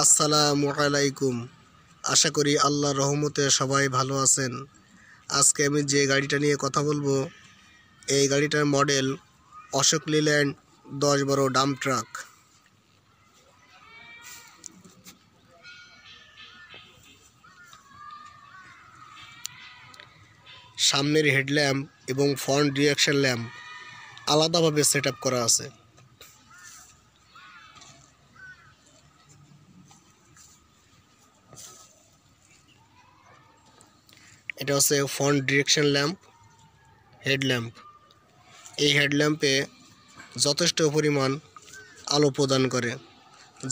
আসসালামু আলাইকুম। আশা করি আল্লাহর রহমতে সবাই ভালো আছেন। আজকে আমি যে গাড়িটা নিয়ে কথা বলবো, এই গাড়িটার model Ashok Leyland 10-12 dump truck. সামনের হেডল্যাম্প এবং ফ্রন্ট ডিরেকশন ল্যাম্প আলাদাভাবে সেট আপ করা আছে। এটা হচ্ছে ফ্রন্ট ডিরেকশন ল্যাম্প, হেডল্যাম্প। এই হেডল্যাম্পে যথেষ্ট পরিমাণ আলো প্রদান করে,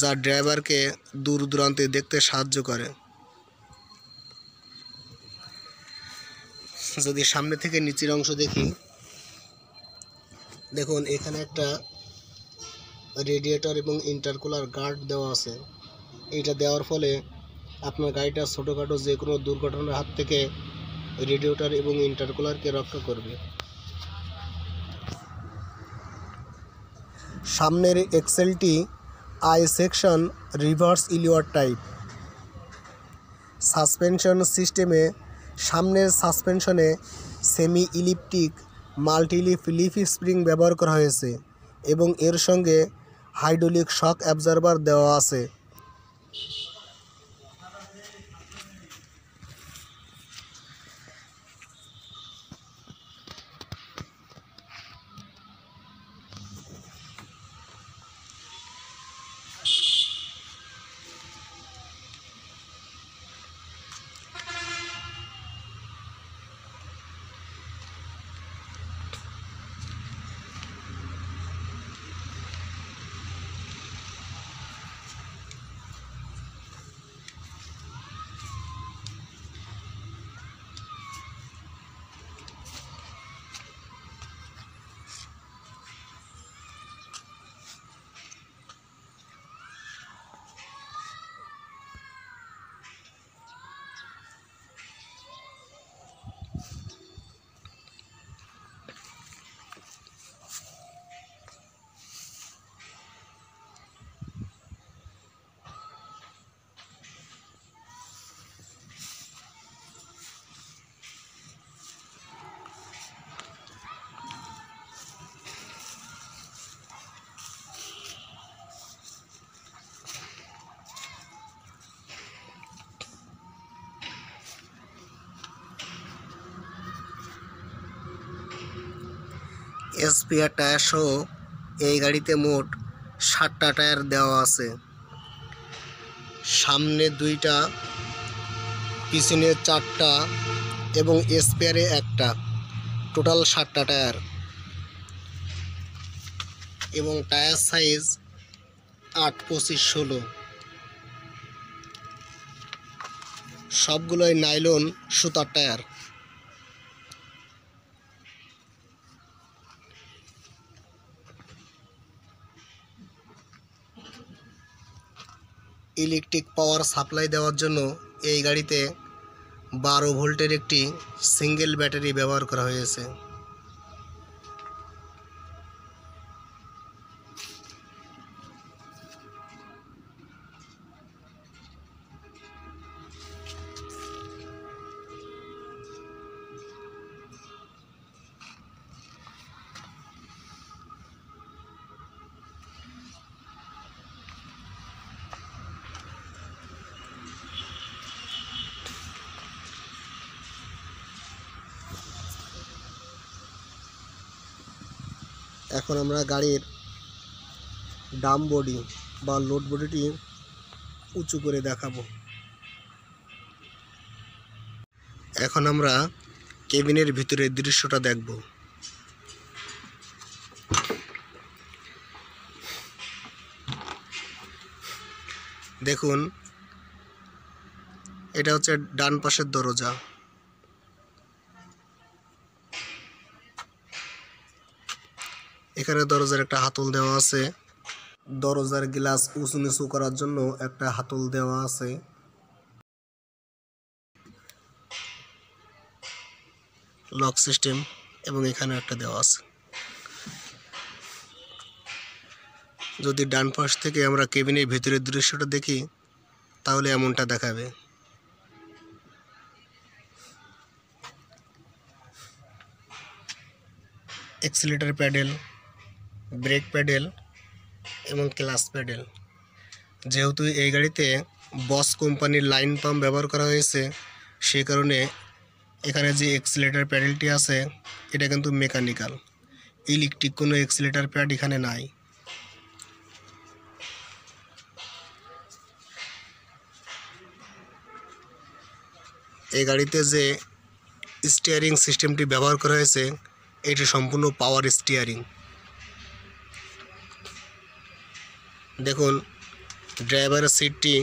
যা ড্রাইভারকে দূর দূরান্তে দেখতে সাহায্য করে। যদি সামনে থেকে নিচের অংশ দেখি, দেখুন এখানে একটা রেডিয়েটর এবং ইন্টারকুলার গার্ড দেওয়া আছে। এটা দেওয়ার ফলে আপনার গাড়িটা ছোটোখাটো যে কোনো দুর্ঘটনার হাত থেকে রেডিয়েটর এবং ইন্টারকুলারকে রক্ষা করবে। সামনের এক্সেলটি আই সেকশন রিভার্স ইলিওয়ার টাইপ। সাসপেনশন সিস্টেমে সামনের সাসপেনশনে semi elliptic multileaf leaf spring ব্যবহার করা হয়েছে এবং এর সঙ্গে হাইড্রোলিক শক অ্যাবজর্বার দেওয়া আছে। স্পেয়ার টায়ার সহ এই গাড়িতে মোট 7টা টায়ার দেওয়া আছে। সামনে 2টা, পিছনে 4টা এবং স্পেয়ারে 1টা, টোটাল 7টা টায়ার। এবং টায়ার সাইজ 8-25-16। সবগুলোই নাইলন সুতার টায়ার। ইলেকট্রিক পাওয়ার সাপ্লাই দেওয়ার জন্য এই গাড়িতে 12 ভোল্টের একটি সিঙ্গেল ব্যাটারি ব্যবহার করা হয়েছে। এখন আমরা গাড়ির ডাম বডি বা লোড বডিটি উঁচু করে দেখাবো। এখন আমরা কেবিনের ভিতরের দৃশ্যটা দেখব। দেখুন, এটা হচ্ছে ডান পাশের দরজা। এখানে দরজার একটা হাতল দেওয়া আছে। দরজার গ্লাস উঁচু নিচু করার জন্য একটা হাতল দেওয়া আছে। লক সিস্টেম এবং এখানে একটা দেওয়া আছে। যদি ডান পাশ থেকে আমরা কেবিনের ভিতরের দৃশ্যটা দেখি, তাহলে এমনটা দেখাবে। অ্যাক্সিলারেটর প্যাডেল, ব্রেক প্যাডেল এবং ক্লাচ প্যাডেল। যেহেতু এই গাড়িতে বস কোম্পানির লাইন পাম্প ব্যবহার করা হয়েছে, সেই কারণে এখানে যে অ্যাক্সিলারেটর প্যাডেলটি আছে এটা কিন্তু মেকানিক্যাল, ইলেকট্রিক কোনো অ্যাক্সিলারেটর প্যাড এখানে নাই। এই গাড়িতে যে স্টিয়ারিং সিস্টেমটি ব্যবহার করা হয়েছে এটি সম্পূর্ণ পাওয়ার স্টিয়ারিং। দেখুন, ড্রাইভারের সিটটি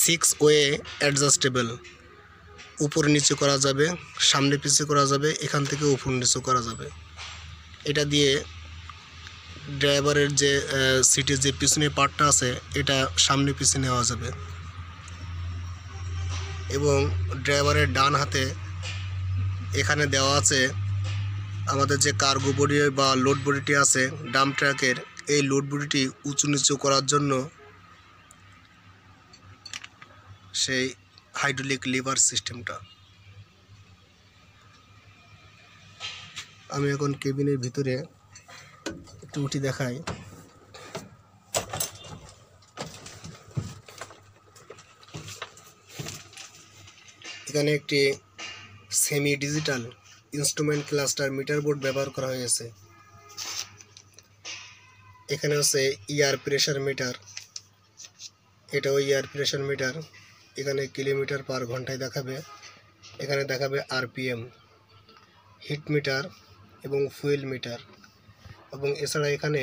6 ওয়ে অ্যাডজাস্টেবল, উপর নিচু করা যাবে, সামনে পিছু করা যাবে, এখান থেকে উপর নিচু করা যাবে। এটা দিয়ে ড্রাইভারের যে সিটের যে পিছনের পার্টটা আছে এটা সামনে পিছু নেওয়া যাবে। এবং ড্রাইভারের ডান হাতে এখানে দেওয়া আছে আমাদের যে কার্গো বডি বা লোড বডিটি আছে ডাম্প ট্রাকের, এই লোড বডিটি উঁচু নিচু করার জন্য সেই হাইড্রোলিক লিভার সিস্টেমটা। আমি এখন কেবিনের ভিতরে একটু উঠি দেখাই। এখানে একটি semi digital instrument cluster metre board ব্যবহার করা হয়েছে। এখানে আছে এয়ার প্রেশার মিটার, এটাও এয়ার প্রেশার মিটার। এখানে কিলোমিটার পার ঘন্টায় দেখাবে, এখানে দেখাবে আরপিএম, হিট মিটার এবং ফুয়েল মিটার। এবং এছাড়া এখানে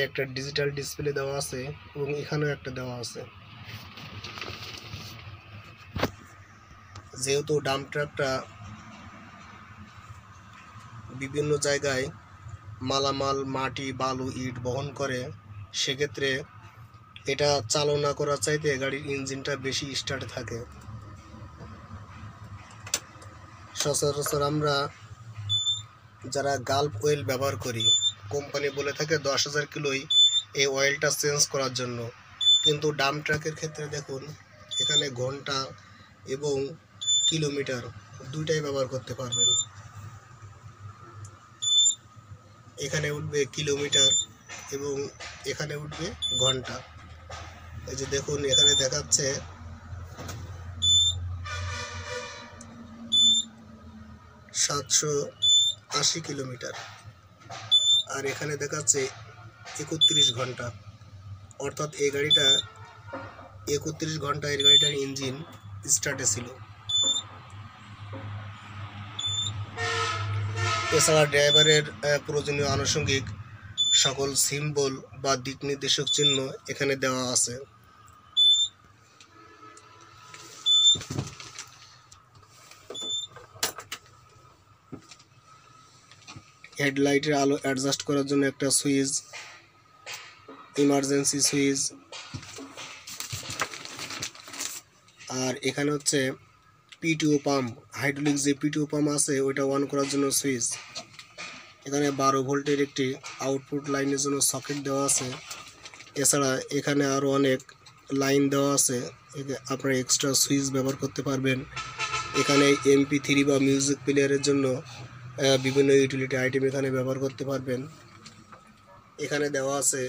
একটা ডিজিটাল ডিসপ্লে দেওয়া আছে এবং এখানেও একটা দেওয়া আছে। যেহেতু ডাম্প ট্রাকটা বিভিন্ন জায়গায় মালামাল, মাটি, বালু, ইট বহন করে, সেক্ষেত্রে এটা চালনা করার চাইতে গাড়ির ইঞ্জিনটা বেশি স্টার্ট থাকে। সচরাচর আমরা যারা গাল্ফ অয়েল ব্যবহার করি, কোম্পানি বলে থাকে 10,000 কিলোই এই অয়েলটা চেঞ্জ করার জন্য, কিন্তু ডাম্প ট্রাকের ক্ষেত্রে দেখুন এখানে ঘন্টা এবং কিলোমিটার দুইটাই ব্যবহার করতে পারবেন। এখানে উঠবে কিলোমিটার এবং এখানে উঠবে ঘন্টা। এই যে দেখুন এখানে দেখাচ্ছে 780 কিলোমিটার আর এখানে দেখাচ্ছে 31 ঘন্টা। অর্থাৎ এই গাড়িটা 31 ঘন্টা এই গাড়িটার ইঞ্জিন স্টার্টে ছিল। এছাড়া ড্রাইভারের প্রয়োজনীয় আনুষঙ্গিক সকল সিম্বল বা দিক নির্দেশক চিহ্ন এখানে দেওয়া আছে। হেডলাইটের আলো অ্যাডজাস্ট করার জন্য একটা সুইচ, ইমার্জেন্সি সুইচ। আর এখানে হচ্ছে পিটিও পাম্প, হাইড্রোলিক যে পিটিও পাম্প আছে ওইটা অন করার জন্য সুইচ। এখানে 12 ভোল্টের একটি আউটপুট লাইনের জন্য সকেট দেওয়া আছে। এছাড়া এখানে আরও অনেক লাইন দেওয়া আছে, আপনারা এক্সট্রা সুইচ ব্যবহার করতে পারবেন। এখানে MP3 বা মিউজিক প্লেয়ারের জন্য বিভিন্ন ইউটিলিটি আইটেম এখানে ব্যবহার করতে পারবেন। এখানে দেওয়া আছে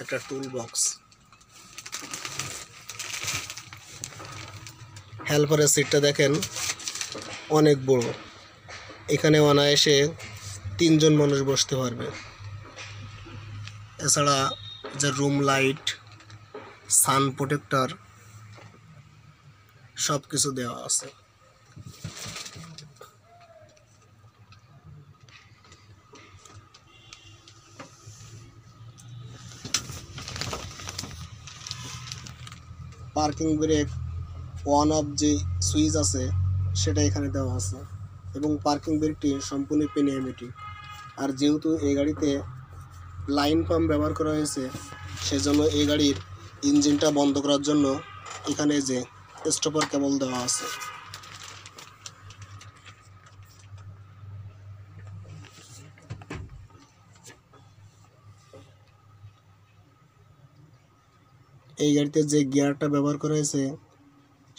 একটা টুল বক্স। হেল্পারের সিটটা দেখেন অনেক বড়, এখানে অনায়াসে 3 জন মানুষ বসতে পারবে। এছাড়া যে রুম লাইট, সান প্রোটেক্টর সব কিছু দেওয়া আছে। পার্কিং ব্রেক ওয়ান অফ যে সুইচ আছে সেটা এখানে দেওয়া আছে এবং পার্কিং ব্রেকটি সম্পূর্ণ পেনিয়ামেটিক। আর যেহেতু এই গাড়িতে লাইন পাম্প ব্যবহার করা হয়েছে সেজন্য এই গাড়ির ইঞ্জিনটা বন্ধ করার জন্য এখানে যে স্টপার কেবল দেওয়া আছে। এই গাড়িতে যে গিয়ারটা ব্যবহার করা হয়েছে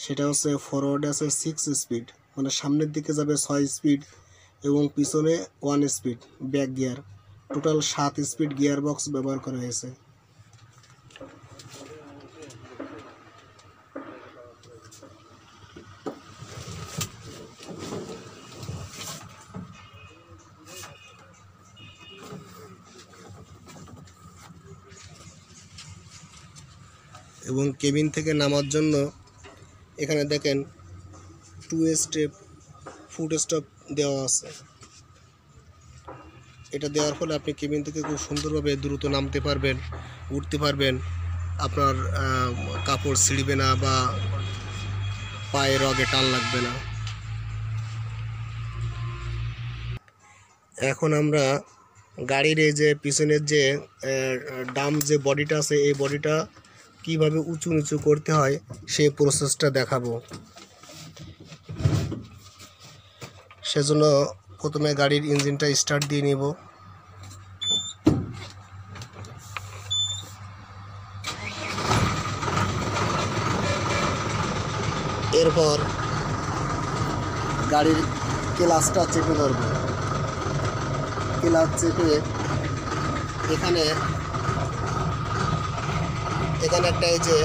সেটা হচ্ছে ফরওয়ার্ডে আছে 6 স্পিড, মানে সামনের দিকে যাবে 6 স্পিড এবং পিছনে 1 speed back gear, total 7 speed gear box ব্যবহার করা হয়েছে। এবং কেবিন থেকে নামার জন্য এখানে দেখেন 2 স্টেপ ফুট স্টপ দেওয়া আছে। এটা দেওয়ার ফলে আপনি কেবিন থেকে খুব সুন্দরভাবে দ্রুত নামতে পারবেন, উঠতে পারবেন, আপনার কাপড় ছিঁড়বে না বা পায়ে রগে টান লাগবে না। এখন আমরা গাড়ির এই যে পিছনের যে ডাম যে বডিটা আছে এই বডিটা কিভাবে উঁচু নিচু করতে হয় সেই প্রসেসটা দেখাবো। সেজন্য প্রথমে গাড়ির ইঞ্জিনটা স্টার্ট দিয়ে নিব। এরপর গাড়ির ক্লাচটা চেপে ধরব। ক্লাচ চেপে এখানে একটা এই যে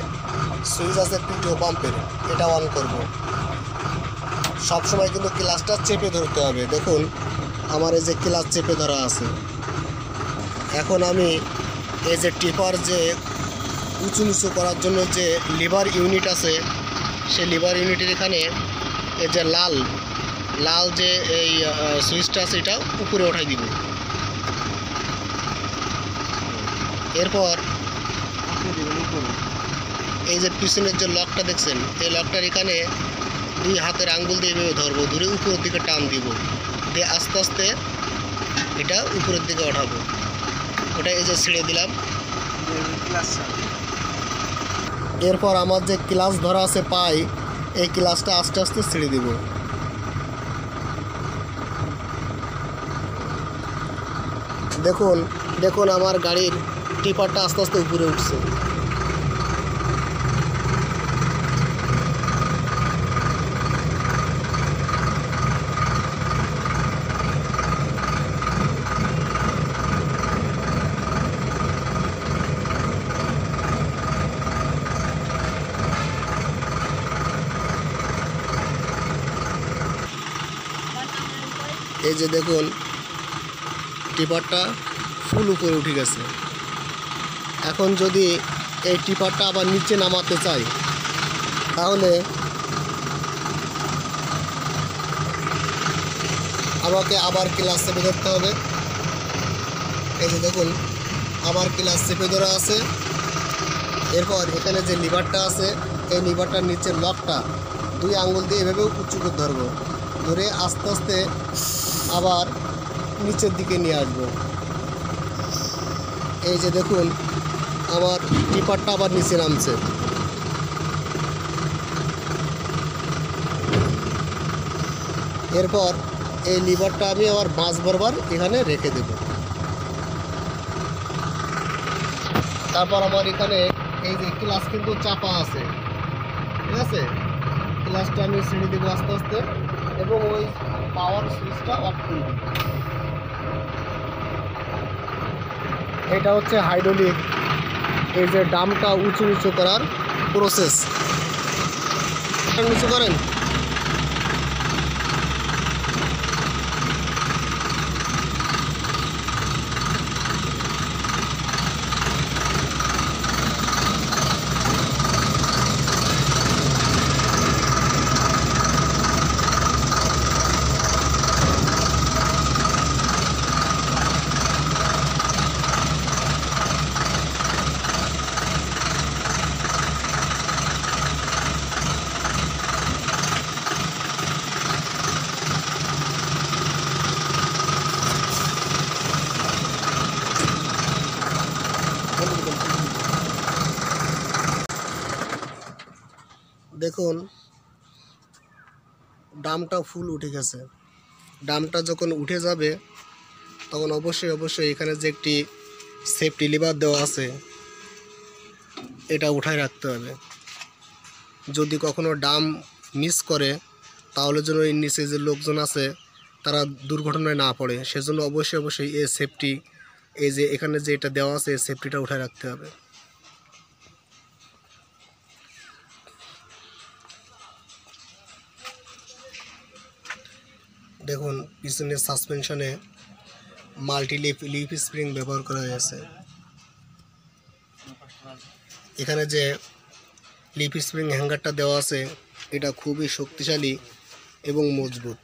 সুইচ আছে পিটিও পাম্পের, এটা অন করব। সবসময় কিন্তু ক্লাচটা চেপে ধরতে হবে। দেখুন আমার এই যে ক্লাচ চেপে ধরা আছে। এখন আমি এই যে টিপার যে উঁচু নিচু করার জন্য যে লিভার ইউনিট আছে সেই লিভার ইউনিটের এখানে এই যে লাল যে এই সুইচটা আছে এটা উপরে উঠাই দিব। এরপর এই যে পিছনের যে লকটা দেখছেন এই লকটার এখানে 2 হাতের আঙ্গুল দিয়ে এভাবে ধরবো, ধরে উপরের দিকে টান দিব, দিয়ে আস্তে আস্তে এটা উপরের দিকে ওঠাবো। ওটা এই যে ছেড়ে দিলাম। এরপর আমার যে ক্লাচ ধরা আছে পাই, এই ক্লাচটা আস্তে আস্তে ছেড়ে দিব। দেখুন আমার গাড়ির টিপারটা আস্তে আস্তে উপরে উঠছে। এই যে দেখুন টিপারটা ফুল উপরে উঠে গেছে। এখন যদি এই টিপারটা আবার নিচে নামাতে চাই তাহলে আমাকে আবার ক্লাচ চেপে ধরতে হবে। এই যে দেখুন আবার ক্লাচ চেপে ধরা আছে। এরপর এখানে যে লিভারটা আছে এই লিভারটার নিচের লকটা 2 আঙ্গুল দিয়ে এভাবে উঁচু করে ধরবো, ধরে আস্তে আস্তে আবার নিচের দিকে নিয়ে আসবো। এই যে দেখুন আমার টিপারটা আবার নিচে নামছে। এরপর এই লিভারটা আমি আবার মাঝ বরাবর এখানে রেখে দেব। তারপর আমার এখানে এই যে ক্লাচ কিন্তু চাপা আছে, ঠিক আছে, ক্লাচটা আমি ছেড়ে দেবো আস্তে আস্তে এবং ওই পাওয়ার সুইচটা অফ করে দেব। এটা হচ্ছে হাইড্রোলিক এই যে ডামটা উঁচু নিচু করার প্রসেস। নিচু করেন। দেখুন ডামটা ফুল উঠে গেছে। ডামটা যখন উঠে যাবে তখন অবশ্যই এখানে যে একটি সেফটি লিভার দেওয়া আছে এটা উঠায় রাখতে হবে। যদি কখনো ডাম মিস করে তাহলে যেন এর নিচে যে লোকজন আছে তারা দুর্ঘটনায় না পড়ে, সেজন্য অবশ্যই এই সেফটি, এই যে এখানে যে এটা দেওয়া আছে এই সেফটিটা উঠায় রাখতে হবে। দেখুন পিছনের সাসপেনশনে মাল্টি লিফ স্প্রিং ব্যবহার করা হয়েছে। এখানে যে লিফ স্প্রিং হ্যাঙ্গারটা দেওয়া আছে এটা খুবই শক্তিশালী এবং মজবুত।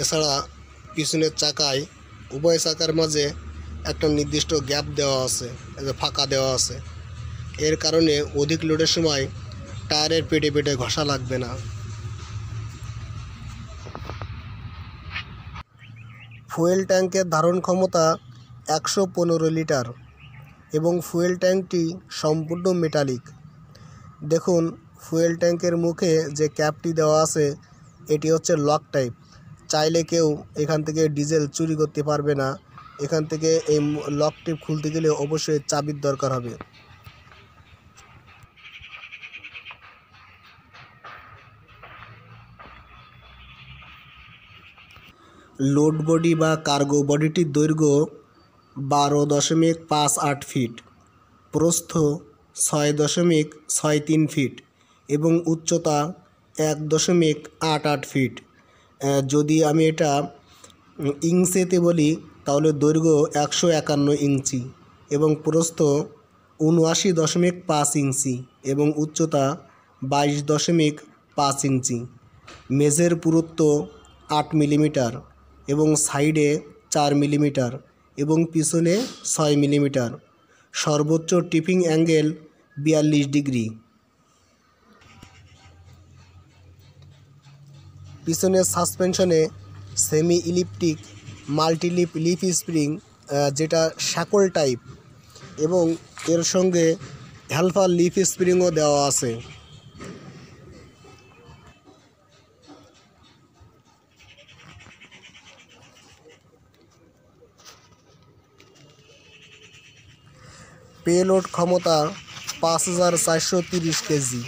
এছাড়া পিছনের চাকায় উভয় চাকার মাঝে একটা নির্দিষ্ট গ্যাপ দেওয়া আছে, ফাঁকা দেওয়া আছে। এর কারণে অধিক লোডের সময় টায়ারের পেটে ঘষা লাগবে না। ফুয়েল ট্যাঙ্কের ধারণ ক্ষমতা 115 লিটার এবং ফুয়েল ট্যাঙ্কটি সম্পূর্ণ মেটালিক। দেখুন ফুয়েল ট্যাঙ্কের মুখে যে ক্যাপটি দেওয়া আছে এটি হচ্ছে লক টাইপ। চাইলে কেউ এখান থেকে ডিজেল চুরি করতে পারবে না। এখান থেকে এই লকটি খুলতে গেলে অবশ্যই চাবির দরকার হবে। লোড বডি বা কার্গো বডিটির দৈর্ঘ্য 12.58 ফিট, প্রস্থ 6.63 ফিট এবং উচ্চতা 1.88 ফিট। যদি আমি এটা ইঞ্চিতে বলি তাহলে দৈর্ঘ্য 151 ইঞ্চি এবং প্রস্থ 79.5 ইঞ্চি এবং উচ্চতা 22.5 ইঞ্চি। মেঝের পুরুত্ব 8 মিলিমিটার এবং সাইডে 4 মিলিমিটার এবং পিছনে 6 মিলিমিটার। সর্বোচ্চ টিপিং অ্যাঙ্গেল 42 ডিগ্রি। পিছনের সাসপেনশনে semi elliptic multileaf leaf spring, যেটা শ্যাকল টাইপ, এবং এর সঙ্গে হেল্পার লিফ স্প্রিংও দেওয়া আছে। পেলোড ক্ষমতা 5430 কেজি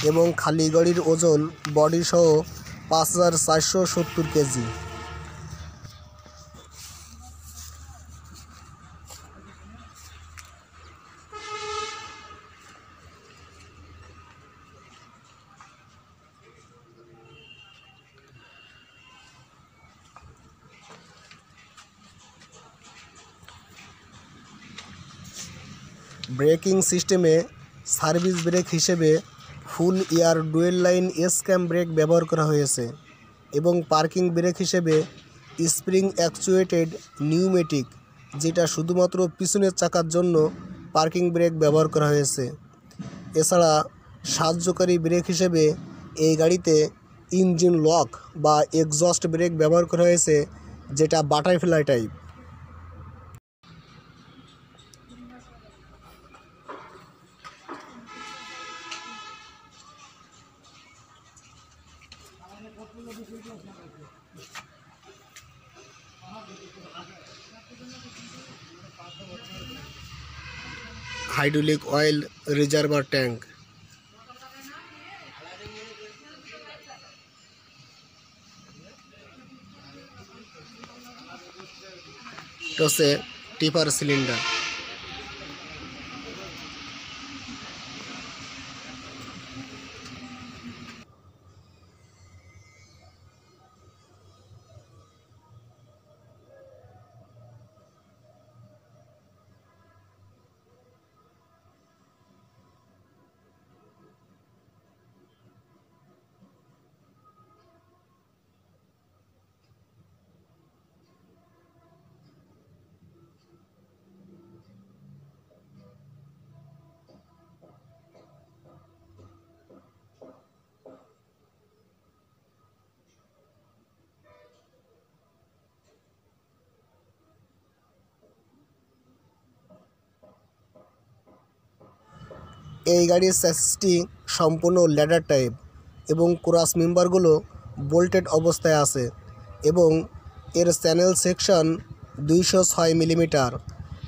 এবং খালি গাড়ির ওজন বডি সহ 5470 কেজি। ব্রেকিং সিস্টেমে সার্ভিস ব্রেক হিসেবে full air dual line S cam brake ব্যবহার করা হয়েছে এবং পার্কিং ব্রেক হিসেবে স্প্রিং অ্যাকচুয়েটেড নিউমেটিক, যেটা শুধুমাত্র পিছনের চাকার জন্য পার্কিং ব্রেক ব্যবহার করা হয়েছে। এছাড়া সাহায্যকারী ব্রেক হিসেবে এই গাড়িতে ইঞ্জিন লক বা এক্সস্ট ব্রেক ব্যবহার করা হয়েছে, যেটা butterfly type. Hydraulic oil reservoir tank. এটা হচ্ছে টিপার সিলিন্ডার। এই গাড়ির চ্যাসিসটি সম্পূর্ণ ল্যাডার টাইপ এবং ক্রস মেম্বারগুলো বোল্টেড অবস্থায় আছে এবং এর channel section 206 millimetre,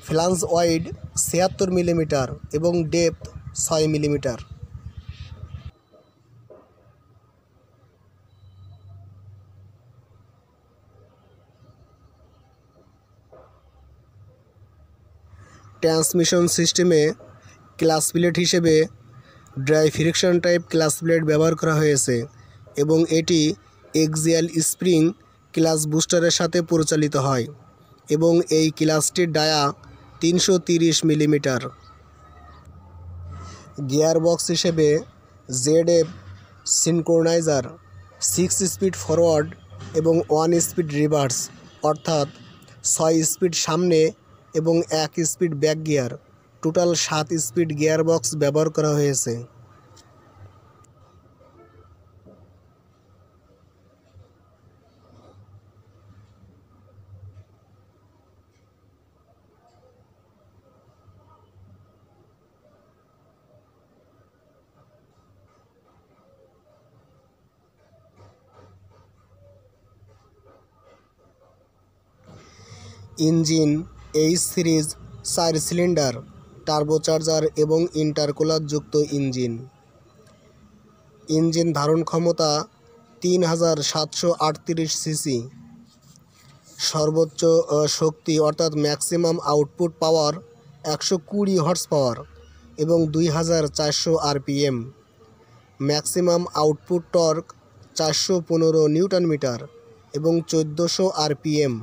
flange wide 76 millimetre এবং ডেপথ 6 মিলিমিটার। ট্রান্সমিশন সিস্টেমে ক্লাচ প্লেট হিসেবে dry friction type clutch plate ব্যবহার করা হয়েছে এবং এটি এক্সিয়াল স্প্রিং ক্লাচ বুস্টারের সাথে পরিচালিত হয় এবং এই ক্লাচটির ডায়া 330 মিলিমিটার। গিয়ার বক্স হিসেবে ZF সিনক্রোনাইজার 6 স্পিড ফরওয়ার্ড এবং 1 স্পিড রিভার্স অর্থাৎ 6 স্পিড সামনে এবং 1 speed back gear, total 7 speed gear box ব্যবহার করা হয়েছে। Engine H series 4 cylinder turbocharger এবং ইন্টারকুলার যুক্ত ইঞ্জিন। ইঞ্জিন ধারণ ক্ষমতা 3738 সিসি, সর্বোচ্চ শক্তি অর্থাৎ maximum output power 120 horse power এবং 2400 RPM, maximum output torque 415 newton metre এবং 1400 আরপিএম।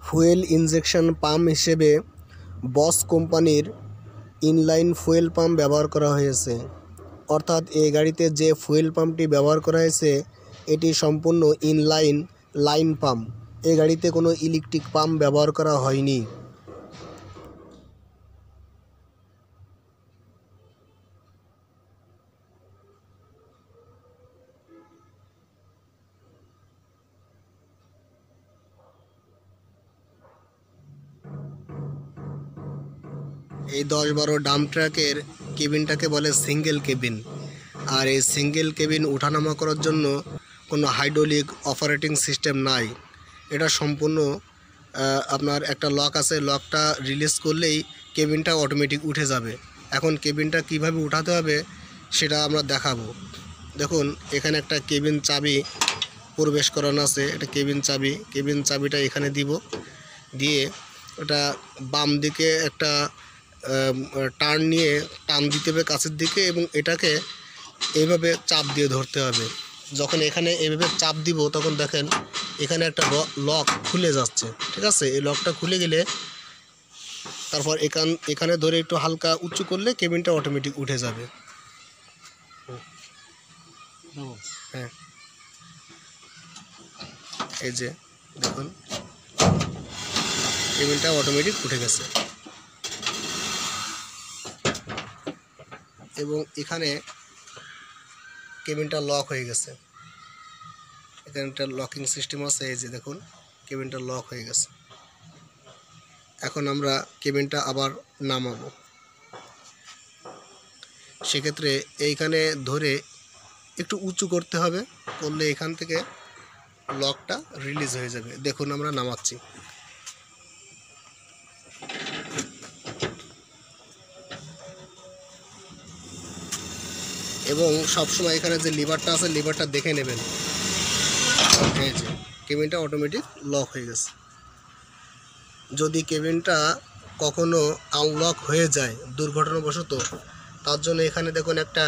ফুয়েল ইনজেকশন পাম্প হিসেবে বস কোম্পানির ইনলাইন ফুয়েল পাম্প ব্যবহার করা হয়েছে, অর্থাৎ এই গাড়িতে যে ফুয়েল পাম্পটি ব্যবহার করা হয়েছে এটি সম্পূর্ণ ইনলাইন লাইন পাম্প। এই গাড়িতে কোনো ইলেকট্রিক পাম্প ব্যবহার করা হয়নি। এই 10-12 ডাম্প ট্রাকের কেবিনটাকে বলে সিঙ্গেল কেবিন, আর এই সিঙ্গেল কেবিন ওঠানামা করার জন্য কোনো হাইড্রোলিক অপারেটিং সিস্টেম নাই। এটা সম্পূর্ণ আপনার একটা লক আছে, লকটা রিলিজ করলেই কেবিনটা অটোমেটিক উঠে যাবে। এখন কেবিনটা কিভাবে উঠাতে হবে সেটা আমরা দেখাবো। দেখুন এখানে একটা কেবিন চাবি প্রবেশ করানো আছে, এটা কেবিন চাবিটা এখানে দিব, দিয়ে এটা বাম দিকে একটা টার্ন নিয়ে টান দিতে হবে কাছের দিকে এবং এটাকে এইভাবে চাপ দিয়ে ধরতে হবে। যখন এখানে এইভাবে চাপ দিব তখন দেখেন এখানে একটা লক খুলে যাচ্ছে, ঠিক আছে। এই লকটা খুলে গেলে তারপর এখানে ধরে একটু হালকা উঁচু করলে কেবিনটা অটোমেটিক উঠে যাবে। হ্যাঁ, এই যে দেখুন কেবিনটা অটোমেটিক উঠে গেছে। এবং এখানে কেবিনটা লক হয়ে গেছে, এখানে একটা লকিং সিস্টেম আছে। এই যে দেখুন কেবিনটা লক হয়ে গেছে। এখন আমরা কেবিনটা আবার নামাবো। সেক্ষেত্রে এইখানে ধরে একটু উঁচু করতে হবে, করলে এখান থেকে লকটা রিলিজ হয়ে যাবে। দেখুন আমরা নামাচ্ছি। এবং সবসময় এখানে যে লিভারটা আছে লিভারটা দেখে নেবেন। এই যে কেবিনটা অটোমেটিক লক হয়ে গেছে। যদি কেবিনটা কখনো আনলক হয়ে যায় দুর্ঘটনাবশত, তার জন্য এখানে দেখুন একটা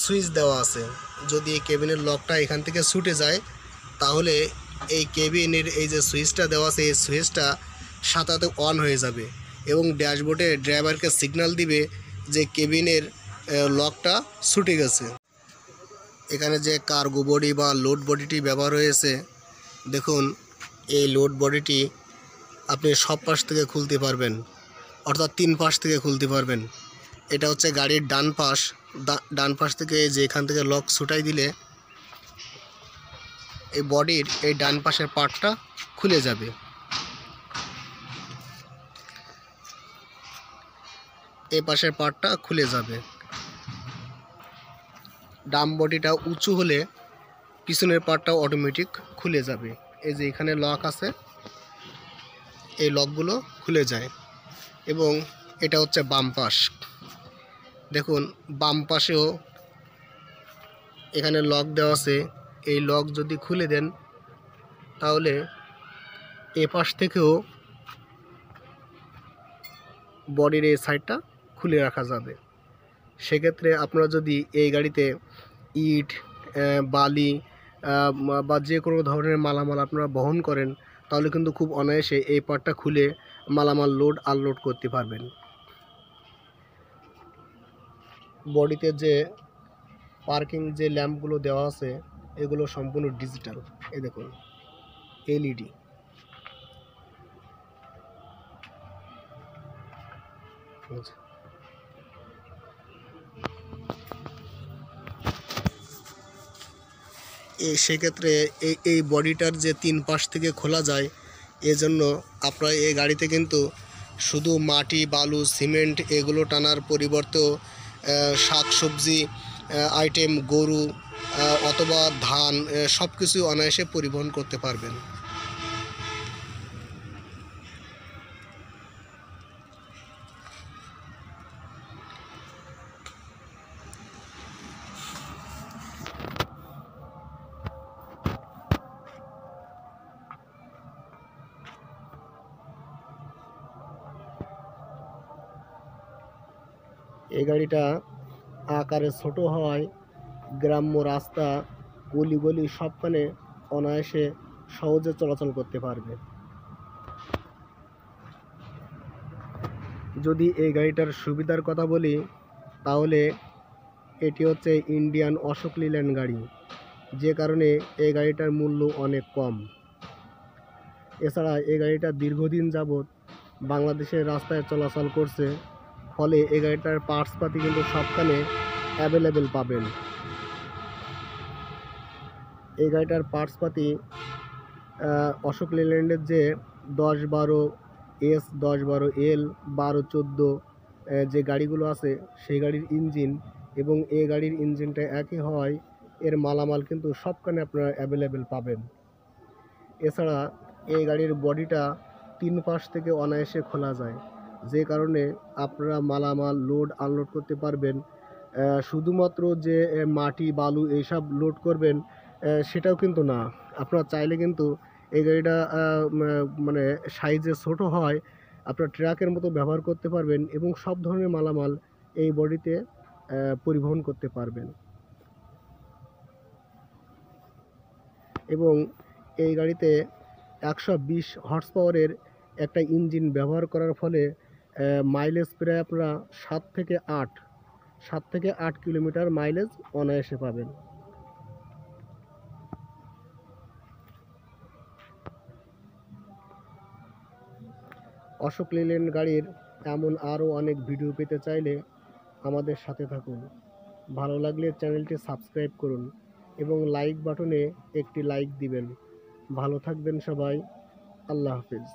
সুইচ দেওয়া আছে। যদি এই কেবিনের লকটা এখান থেকে ছুটে যায় তাহলে এই কেবিনের এই যে সুইচটা দেওয়া আছে এই সুইচটা সাথে সাথে অন হয়ে যাবে এবং ড্যাশবোর্ডে ড্রাইভারকে সিগন্যাল দিবে যে কেবিনের লকটা ছুটে গেছে। এখানে যে কার্গো বডি বা লোড বডিটি ব্যবহার হয়েছে, দেখুন এই লোড বডিটি আপনি সব পাশ থেকে খুলতে পারবেন, অর্থাৎ 3 পাশ থেকে খুলতে পারবেন। এটা হচ্ছে গাড়ির ডান পাশ থেকে যে এখান থেকে লক ছুটাই দিলে এই বডির এই ডান পাশের পার্টটা খুলে যাবে। এই পাশের পার্টটা খুলে যাবে। ডাম বডিটা উঁচু হলে পিছনের পার্টটাও অটোমেটিক খুলে যাবে। এই যে এখানে লক আছে, এই লকগুলো খুলে যায়। এবং এটা হচ্ছে বাম পাশ। দেখুন বাম পাশেও এখানে লক দেওয়া আছে। এই লক যদি খুলে দেন তাহলে এ পাশ থেকেও বডির এই সাইডটা খুলে রাখা যাবে। সেক্ষেত্রে আপনারা যদি এই গাড়িতে ইট, বালি বা যে কোনো ধরনের মালামাল আপনারা বহন করেন তাহলে কিন্তু খুব অনায়াসে এই পার্টটা খুলে মালামাল লোড আনলোড করতে পারবেন। বডিতে যে পার্কিং যে ল্যাম্পগুলো দেওয়া আছে এগুলো সম্পূর্ণ ডিজিটাল। এই দেখুন এলইডি। সেক্ষেত্রে এই বডিটার যে 3 পাশ থেকে খোলা যায়, এজন্য আপনার এই গাড়িতে কিন্তু শুধু মাটি, বালু, সিমেন্ট এগুলো টানার পরিবর্তেও শাকসবজি আইটেম, গরু অথবা ধান সব কিছু অনায়াসে পরিবহন করতে পারবেন। এই গাড়িটা আকারে ছোট হওয়ায় গ্রাম্য রাস্তা, গলি সবখানে অনায়াসে সহজে চলাচল করতে পারবে। যদি এই গাড়িটার সুবিধার কথা বলি তাহলে এটি হচ্ছে ইন্ডিয়ান অশোক লিল্যান্ড গাড়ি, যে কারণে এই গাড়িটার মূল্য অনেক কম। এছাড়া এই গাড়িটা দীর্ঘদিন যাবৎ বাংলাদেশের রাস্তায় চলাচল করছে, ফলে এই গাড়িটার পার্টসপাতি কিন্তু সবখানে অ্যাভেলেবেল পাবেন। এই গাড়িটার পার্টসপাতি অশোক লিল্যান্ডের যে 10-12S, 10-12L, 12-14 যে গাড়িগুলো আছে সেই গাড়ির ইঞ্জিন এবং এই গাড়ির ইঞ্জিনটা একই হওয়ায় এর মালামাল কিন্তু সবখানে আপনারা অ্যাভেলেবেল পাবেন। এছাড়া এই গাড়ির বডিটা 3 পাশ থেকে অনায়াসে খোলা যায়, যে কারণে আপনারা মালামাল লোড আনলোড করতে পারবেন। শুধুমাত্র যে মাটি, বালু এইসব লোড করবেন সেটাও কিন্তু না। আপনারা চাইলে কিন্তু এই গাড়িটা মানে সাইজে ছোট হয় আপনার ট্রাকের মতো ব্যবহার করতে পারবেন এবং সব ধরনের মালামাল এই বডিতে পরিবহন করতে পারবেন। এবং এই গাড়িতে 120 হর্স পাওয়ারের একটা ইঞ্জিন ব্যবহার করার ফলে মাইলেজ প্রায় আপনারা 7 থেকে 8 কিলোমিটার মাইলেজ অনায়াসে পাবেন। অশোক লেল্যান্ড গাড়ির এমন আরও অনেক ভিডিও পেতে চাইলে আমাদের সাথে থাকুন। ভালো লাগলে চ্যানেলটি সাবস্ক্রাইব করুন এবং লাইক বাটনে একটি লাইক দিবেন। ভালো থাকবেন সবাই। আল্লাহ হাফেজ।